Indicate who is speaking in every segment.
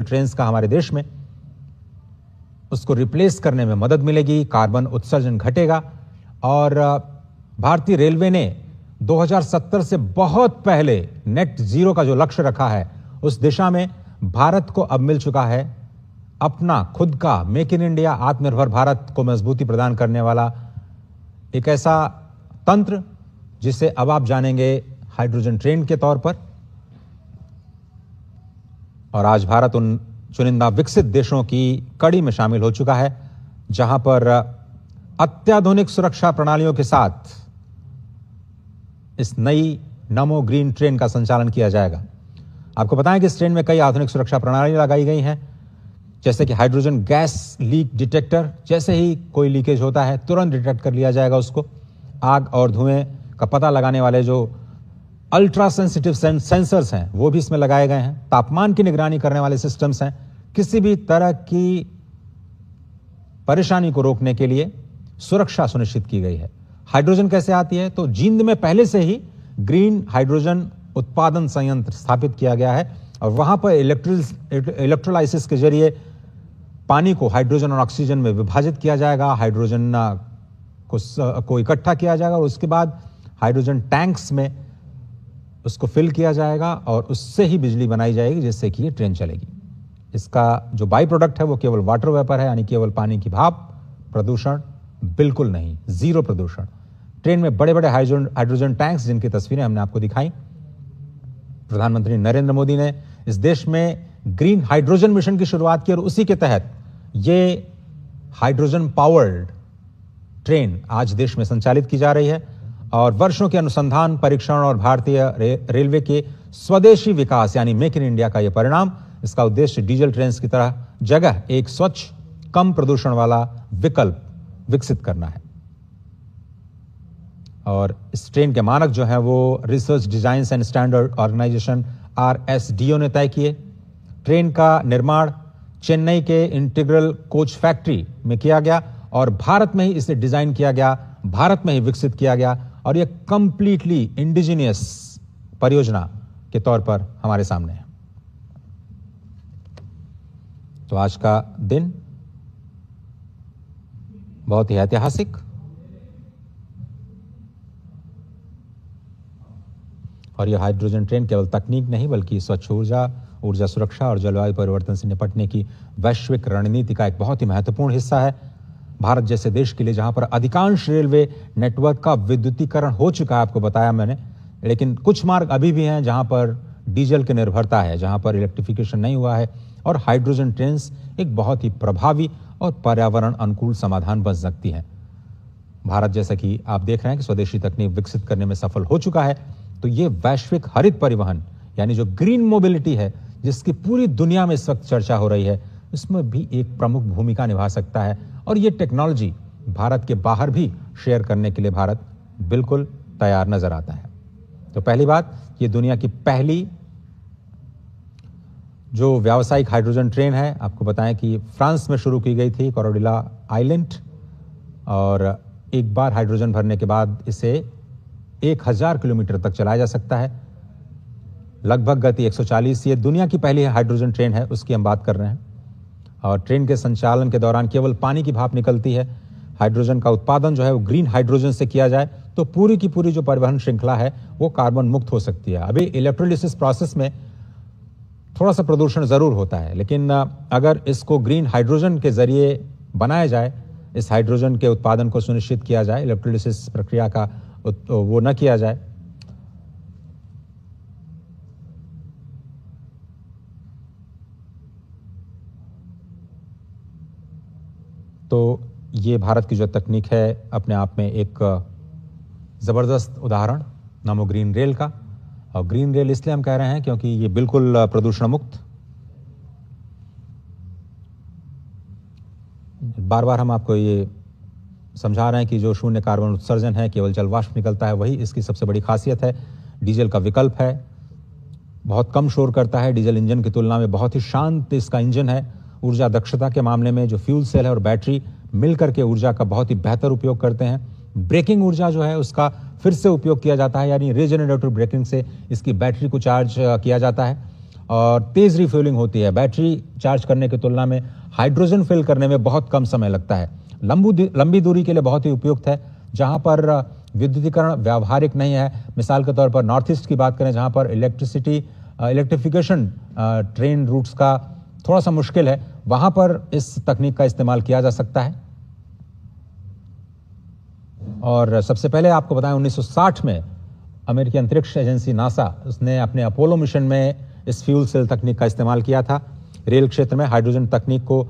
Speaker 1: Trains का हमारे देश में, उसको रिप्लेस करने में मदद मिलेगी, कार्बन उत्सर्जन घटेगा। और भारतीय रेलवे ने 2070 से बहुत पहले नेट जीरो का जो लक्ष्य रखा है, उस दिशा में भारत को अब मिल चुका है अपना खुद का मेक इन इंडिया, आत्मनिर्भर भारत को मजबूती प्रदान करने वाला एक ऐसा तंत्र जिसे अब आप जानेंगे हाइड्रोजन ट्रेन के तौर पर। और आज भारत उन चुनिंदा विकसित देशों की कड़ी में शामिल हो चुका है जहां पर अत्याधुनिक सुरक्षा प्रणालियों के साथ इस नई नमो ग्रीन ट्रेन का संचालन किया जाएगा। आपको बताएं कि इस ट्रेन में कई आधुनिक सुरक्षा प्रणालियां लगाई गई हैं, जैसे कि हाइड्रोजन गैस लीक डिटेक्टर। जैसे ही कोई लीकेज होता है तुरंत डिटेक्ट कर लिया जाएगा उसको। आग और धुएं का पता लगाने वाले जो अल्ट्रा सेंसिटिव सेंसर्स हैं वो भी इसमें लगाए गए हैं। तापमान की निगरानी करने वाले सिस्टम्स हैं। किसी भी तरह की परेशानी को रोकने के लिए सुरक्षा सुनिश्चित की गई है। हाइड्रोजन कैसे आती है? तो जींद में पहले से ही ग्रीन हाइड्रोजन उत्पादन संयंत्र स्थापित किया गया है और वहां पर इलेक्ट्रोलाइसिस के जरिए पानी को हाइड्रोजन और ऑक्सीजन में विभाजित किया जाएगा। हाइड्रोजन को इकट्ठा किया जाएगा और उसके बाद हाइड्रोजन टैंक्स में उसको फिल किया जाएगा और उससे ही बिजली बनाई जाएगी, जिससे कि ये ट्रेन चलेगी। इसका जो बाई प्रोडक्ट है वो केवल वाटर वेपर है, यानी केवल पानी की भाप। प्रदूषण बिल्कुल नहीं, जीरो प्रदूषण। ट्रेन में बड़े बड़े हाइड्रोजन टैंक्स, जिनकी तस्वीरें हमने आपको दिखाई। प्रधानमंत्री नरेंद्र मोदी ने इस देश में ग्रीन हाइड्रोजन मिशन की शुरुआत की और उसी के तहत ये हाइड्रोजन पावर्ड ट्रेन आज देश में संचालित की जा रही है। और वर्षों के अनुसंधान, परीक्षण और भारतीय रेलवे के स्वदेशी विकास यानी मेक इन इंडिया का यह परिणाम। इसका उद्देश्य डीजल ट्रेन की तरह जगह एक स्वच्छ, कम प्रदूषण वाला विकल्प विकसित करना है। और इस ट्रेन के मानक जो है वो research design and standard organization RSDO ने तय किए। ट्रेन का निर्माण चेन्नई के इंटीग्रल कोच फैक्ट्री में किया गया और भारत में ही इसे डिजाइन किया गया, भारत में ही विकसित किया गया और यह कंप्लीटली इंडिजिनियस परियोजना के तौर पर हमारे सामने है। तो आज का दिन बहुत ही ऐतिहासिक और यह हाइड्रोजन ट्रेन केवल तकनीक नहीं बल्कि स्वच्छ ऊर्जा सुरक्षा और जलवायु परिवर्तन से निपटने की वैश्विक रणनीति का एक बहुत ही महत्वपूर्ण हिस्सा है। भारत जैसे देश के लिए जहां पर अधिकांश रेलवे नेटवर्क का विद्युतीकरण हो चुका है, आपको बताया मैंने, लेकिन कुछ मार्ग अभी भी हैं जहां पर डीजल की निर्भरता है, जहां पर इलेक्ट्रिफिकेशन नहीं हुआ है। और हाइड्रोजन ट्रेन्स एक बहुत ही प्रभावी और पर्यावरण अनुकूल समाधान बन सकती है। भारत जैसा कि आप देख रहे हैं कि स्वदेशी तकनीक विकसित करने में सफल हो चुका है, तो ये वैश्विक हरित परिवहन यानी जो ग्रीन मोबिलिटी है, जिसकी पूरी दुनिया में इस वक्त चर्चा हो रही है, इसमें भी एक प्रमुख भूमिका निभा सकता है। और ये टेक्नोलॉजी भारत के बाहर भी शेयर करने के लिए भारत बिल्कुल तैयार नजर आता है। तो पहली बात, ये दुनिया की पहली जो व्यावसायिक हाइड्रोजन ट्रेन है। आपको बताएं कि फ्रांस में शुरू की गई थी, कोरोडिला आइलैंड, और एक बार हाइड्रोजन भरने के बाद इसे 1000 किलोमीटर तक चलाया जा सकता है। लगभग गति 140। ये दुनिया की पहली हाइड्रोजन ट्रेन है, उसकी हम बात कर रहे हैं। और ट्रेन के संचालन के दौरान केवल पानी की भाप निकलती है। हाइड्रोजन का उत्पादन जो है वो ग्रीन हाइड्रोजन से किया जाए तो पूरी की पूरी जो परिवहन श्रृंखला है वो कार्बन मुक्त हो सकती है। अभी इलेक्ट्रोलिसिस प्रोसेस में थोड़ा सा प्रदूषण जरूर होता है, लेकिन अगर इसको ग्रीन हाइड्रोजन के जरिए बनाया जाए, इस हाइड्रोजन के उत्पादन को सुनिश्चित किया जाए, इलेक्ट्रोलिसिस प्रक्रिया का वो न किया जाए, तो ये भारत की जो तकनीक है अपने आप में एक जबरदस्त उदाहरण नमो ग्रीन रेल का। और ग्रीन रेल इसलिए हम कह रहे हैं क्योंकि ये बिल्कुल प्रदूषण मुक्त। बार बार हम आपको ये समझा रहे हैं कि जो शून्य कार्बन उत्सर्जन है, केवल जल वाष्प निकलता है, वही इसकी सबसे बड़ी खासियत है। डीजल का विकल्प है, बहुत कम शोर करता है डीजल इंजन की तुलना में, बहुत ही शांत इसका इंजन है। ऊर्जा दक्षता के मामले में जो फ्यूल सेल है और बैटरी मिलकर के ऊर्जा का बहुत ही बेहतर उपयोग करते हैं। ब्रेकिंग ऊर्जा जो है उसका फिर से उपयोग किया जाता है, यानी रीजनरेटिव ब्रेकिंग से इसकी बैटरी को चार्ज किया जाता है। और तेज रिफ्यूलिंग होती है। बैटरी चार्ज करने की तुलना में हाइड्रोजन फिल करने में बहुत कम समय लगता है। लंबी दूरी के लिए बहुत ही उपयुक्त है। जहां पर विद्युतीकरण व्यावहारिक नहीं है, मिसाल के तौर पर नॉर्थ ईस्ट की बात करें जहां पर इलेक्ट्रिफिकेशन ट्रेन रूट्स का थोड़ा सा मुश्किल है, वहां पर इस तकनीक का इस्तेमाल किया जा सकता है। और सबसे पहले आपको बताएं 1960 में अमेरिकी अंतरिक्ष एजेंसी नासा उसने अपने अपोलो मिशन में इस फ्यूल सेल तकनीक का इस्तेमाल किया था। रेल क्षेत्र में हाइड्रोजन तकनीक को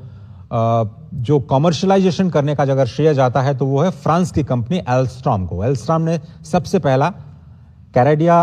Speaker 1: जो कॉमर्शलाइजेशन करने का अगर श्रेय जाता है तो वो है फ्रांस की कंपनी एल्स्ट्रॉम को। एल्स्ट्रॉम ने सबसे पहला कैनेडिया